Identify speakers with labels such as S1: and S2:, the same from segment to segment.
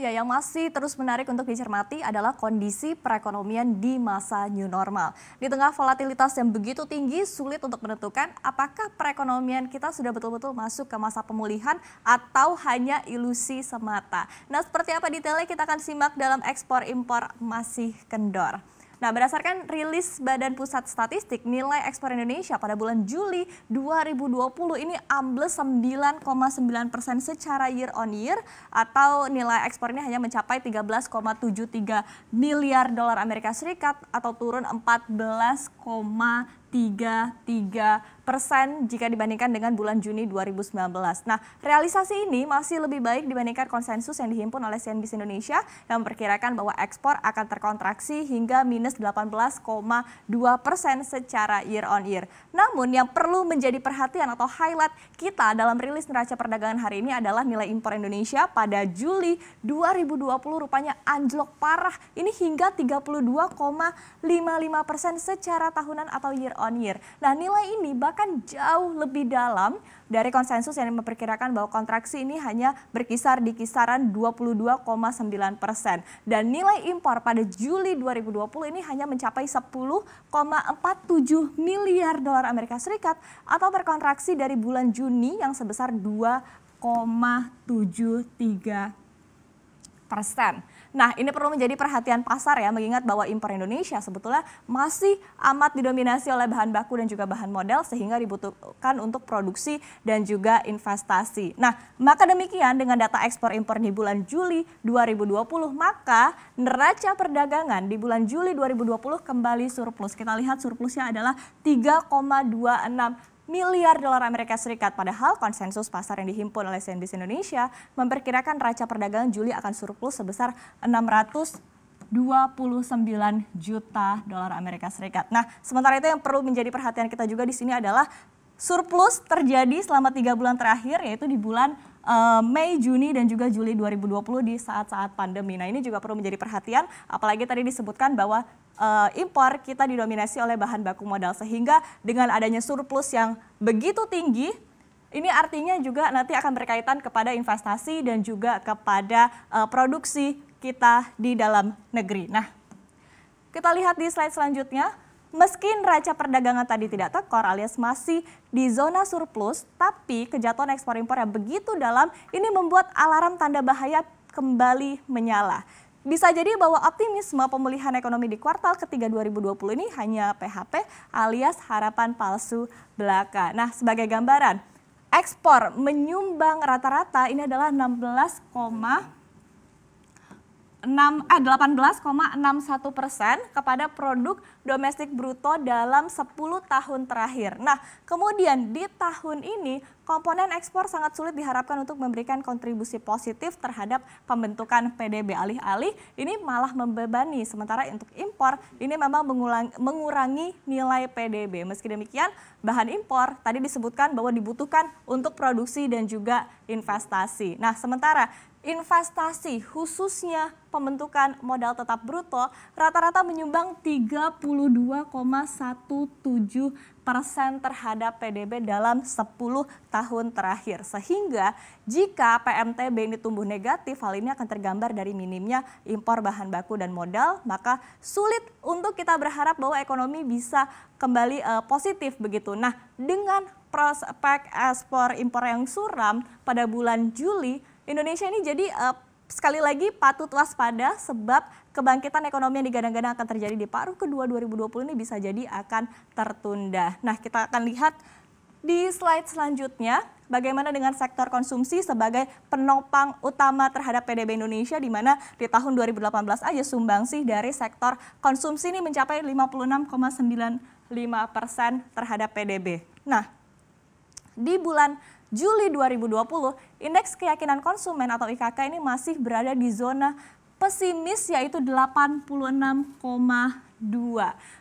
S1: Ya, yang masih terus menarik untuk dicermati adalah kondisi perekonomian di masa new normal. Di tengah volatilitas yang begitu tinggi, sulit untuk menentukan apakah perekonomian kita sudah betul-betul masuk ke masa pemulihan atau hanya ilusi semata. Nah, seperti apa detailnya kita akan simak dalam ekspor impor masih kendor. Nah, berdasarkan rilis Badan Pusat Statistik, nilai ekspor Indonesia pada bulan Juli 2020 ini ambles 9,9% secara year on year, atau nilai ekspor ini hanya mencapai 13,73 miliar dolar Amerika Serikat atau turun 14,33% jika dibandingkan dengan bulan Juni 2019. Nah, realisasi ini masih lebih baik dibandingkan konsensus yang dihimpun oleh CNBC Indonesia yang memperkirakan bahwa ekspor akan terkontraksi hingga minus 18,2% secara year on year. Namun yang perlu menjadi perhatian atau highlight kita dalam rilis neraca perdagangan hari ini adalah nilai impor Indonesia pada Juli 2020 rupanya anjlok parah. Ini hingga 32,55% secara tahunan atau year on year. Nah, nilai ini bahkan jauh lebih dalam dari konsensus yang memperkirakan bahwa kontraksi ini hanya berkisar di kisaran 22,9%. Dan nilai impor pada Juli 2020 ini hanya mencapai 10,47 miliar dolar Amerika Serikat atau berkontraksi dari bulan Juni yang sebesar 2,73%. Nah, ini perlu menjadi perhatian pasar ya, mengingat bahwa impor Indonesia sebetulnya masih amat didominasi oleh bahan baku dan juga bahan modal sehingga dibutuhkan untuk produksi dan juga investasi. Nah, maka demikian dengan data ekspor impor di bulan Juli 2020, maka neraca perdagangan di bulan Juli 2020 kembali surplus. Kita lihat surplusnya adalah 3,26 miliar dolar Amerika Serikat. Padahal konsensus pasar yang dihimpun oleh CNBC Indonesia memperkirakan neraca perdagangan Juli akan surplus sebesar 629 juta dolar Amerika Serikat. Nah, sementara itu yang perlu menjadi perhatian kita juga di sini adalah surplus terjadi selama 3 bulan terakhir, yaitu di bulan Mei, Juni, dan juga Juli 2020 di saat-saat pandemi. Nah, ini juga perlu menjadi perhatian, apalagi tadi disebutkan bahwa impor kita didominasi oleh bahan baku modal, sehingga dengan adanya surplus yang begitu tinggi, ini artinya juga nanti akan berkaitan kepada investasi dan juga kepada produksi kita di dalam negeri. Nah, kita lihat di slide selanjutnya. Meski neraca perdagangan tadi tidak tekor alias masih di zona surplus, tapi kejatuhan ekspor impor yang begitu dalam ini membuat alarm tanda bahaya kembali menyala. Bisa jadi bahwa optimisme pemulihan ekonomi di kuartal ketiga 2020 ini hanya PHP alias harapan palsu belaka. Nah, sebagai gambaran, ekspor menyumbang rata-rata ini adalah 18,61% kepada produk domestik bruto dalam 10 tahun terakhir. Nah, kemudian di tahun ini komponen ekspor sangat sulit diharapkan untuk memberikan kontribusi positif terhadap pembentukan PDB. Alih-alih ini malah membebani, sementara untuk impor ini memang mengurangi nilai PDB. Meski demikian, bahan impor tadi disebutkan bahwa dibutuhkan untuk produksi dan juga investasi. Nah, sementara investasi khususnya pembentukan modal tetap bruto rata-rata menyumbang 32,17% terhadap PDB dalam 10 tahun terakhir. Sehingga jika PMTB ini tumbuh negatif, hal ini akan tergambar dari minimnya impor bahan baku dan modal, maka sulit untuk kita berharap bahwa ekonomi bisa kembali positif begitu. Nah, dengan prospek ekspor impor yang suram pada bulan Juli, Indonesia ini jadi sekali lagi patut waspada sebab kebangkitan ekonomi yang digadang-gadang akan terjadi di paruh kedua 2020 ini bisa jadi akan tertunda. Nah, kita akan lihat di slide selanjutnya bagaimana dengan sektor konsumsi sebagai penopang utama terhadap PDB Indonesia, di mana di tahun 2018 aja sumbangsih dari sektor konsumsi ini mencapai 56,95% terhadap PDB. Nah, di bulan Juli 2020, indeks keyakinan konsumen atau IKK ini masih berada di zona pesimis, yaitu 86,2.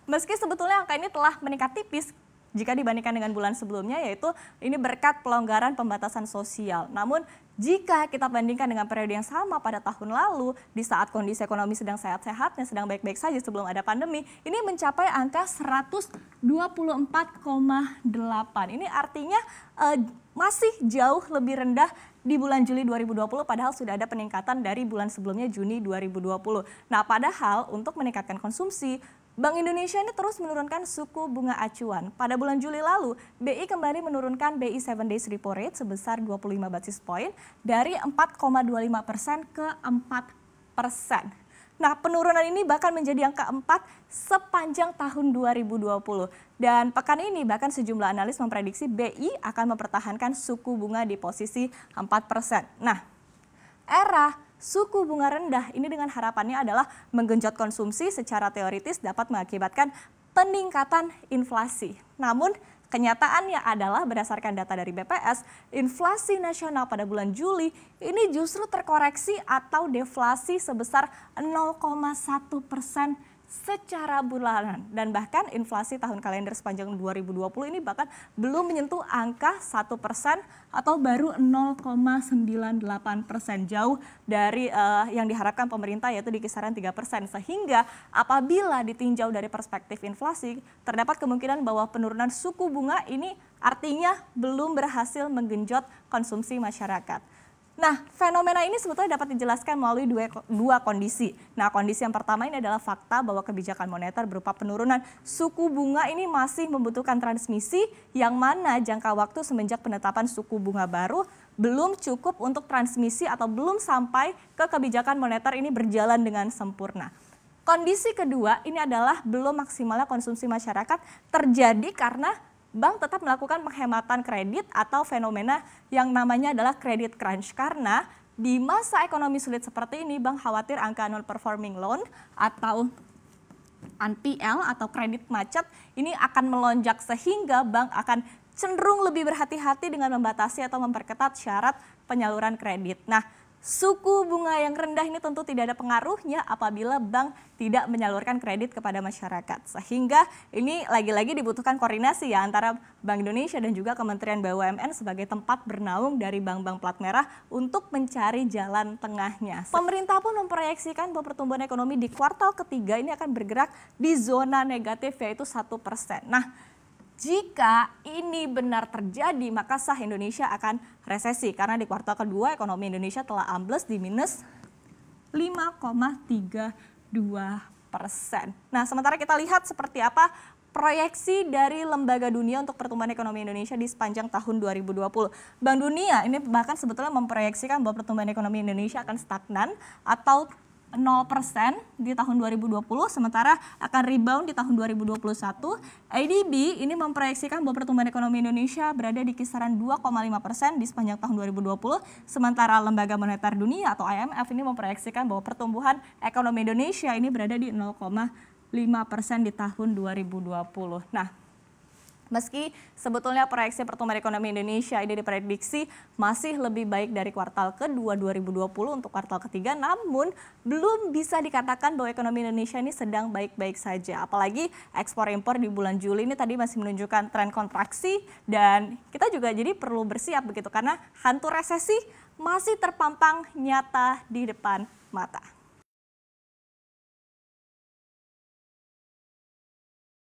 S1: Meski sebetulnya angka ini telah meningkat tipis jika dibandingkan dengan bulan sebelumnya, yaitu ini berkat pelonggaran pembatasan sosial. Namun jika kita bandingkan dengan periode yang sama pada tahun lalu, di saat kondisi ekonomi sedang sehat-sehatnya, sedang baik-baik saja sebelum ada pandemi, ini mencapai angka 124,8. Ini artinya masih jauh lebih rendah di bulan Juli 2020, padahal sudah ada peningkatan dari bulan sebelumnya Juni 2020. Nah, padahal untuk meningkatkan konsumsi, Bank Indonesia ini terus menurunkan suku bunga acuan. Pada bulan Juli lalu, BI kembali menurunkan BI 7 Days Repo Rate sebesar 25 basis point dari 4,25% ke 4%. Nah, penurunan ini bahkan menjadi yang keempat sepanjang tahun 2020. Dan pekan ini bahkan sejumlah analis memprediksi BI akan mempertahankan suku bunga di posisi 4%. Nah, era suku bunga rendah ini dengan harapannya adalah menggenjot konsumsi secara teoritis dapat mengakibatkan peningkatan inflasi. Namun kenyataannya adalah berdasarkan data dari BPS, inflasi nasional pada bulan Juli ini justru terkoreksi atau deflasi sebesar 0,1% secara bulanan. Dan bahkan inflasi tahun kalender sepanjang 2020 ini bahkan belum menyentuh angka 1% atau baru 0,98%, jauh dari yang diharapkan pemerintah, yaitu di kisaran 3%. Sehingga apabila ditinjau dari perspektif inflasi, terdapat kemungkinan bahwa penurunan suku bunga ini artinya belum berhasil menggenjot konsumsi masyarakat. Nah, fenomena ini sebetulnya dapat dijelaskan melalui dua kondisi. Nah, kondisi yang pertama ini adalah fakta bahwa kebijakan moneter berupa penurunan suku bunga ini masih membutuhkan transmisi, yang mana jangka waktu semenjak penetapan suku bunga baru belum cukup untuk transmisi atau belum sampai ke kebijakan moneter ini berjalan dengan sempurna. Kondisi kedua ini adalah belum maksimalnya konsumsi masyarakat terjadi karena bank tetap melakukan penghematan kredit atau fenomena yang namanya adalah credit crunch. Karena di masa ekonomi sulit seperti ini, bank khawatir angka non-performing loan atau NPL atau kredit macet ini akan melonjak, sehingga bank akan cenderung lebih berhati-hati dengan membatasi atau memperketat syarat penyaluran kredit. Nah, suku bunga yang rendah ini tentu tidak ada pengaruhnya apabila bank tidak menyalurkan kredit kepada masyarakat. Sehingga ini lagi-lagi dibutuhkan koordinasi ya antara Bank Indonesia dan juga Kementerian BUMN sebagai tempat bernaung dari bank-bank plat merah untuk mencari jalan tengahnya. Pemerintah pun memproyeksikan bahwa pertumbuhan ekonomi di kuartal ketiga ini akan bergerak di zona negatif, yaitu 1%. Nah, jika ini benar terjadi, maka sah Indonesia akan resesi. Karena di kuartal kedua ekonomi Indonesia telah ambles di minus 5,32%. Nah, sementara kita lihat seperti apa proyeksi dari Lembaga Dunia untuk pertumbuhan ekonomi Indonesia di sepanjang tahun 2020. Bank Dunia ini bahkan sebetulnya memproyeksikan bahwa pertumbuhan ekonomi Indonesia akan stagnan atau 0% di tahun 2020, sementara akan rebound di tahun 2021. IDB ini memproyeksikan bahwa pertumbuhan ekonomi Indonesia berada di kisaran 2,5% di sepanjang tahun 2020, sementara Lembaga Moneter Dunia atau IMF ini memproyeksikan bahwa pertumbuhan ekonomi Indonesia ini berada di 0,5% di tahun 2020. Nah, meski sebetulnya proyeksi pertumbuhan ekonomi Indonesia ini diprediksi masih lebih baik dari kuartal kedua 2020 untuk kuartal ketiga, namun belum bisa dikatakan bahwa ekonomi Indonesia ini sedang baik-baik saja. Apalagi ekspor impor di bulan Juli ini tadi masih menunjukkan tren kontraksi, dan kita juga jadi perlu bersiap begitu karena hantu resesi masih terpampang nyata di depan mata.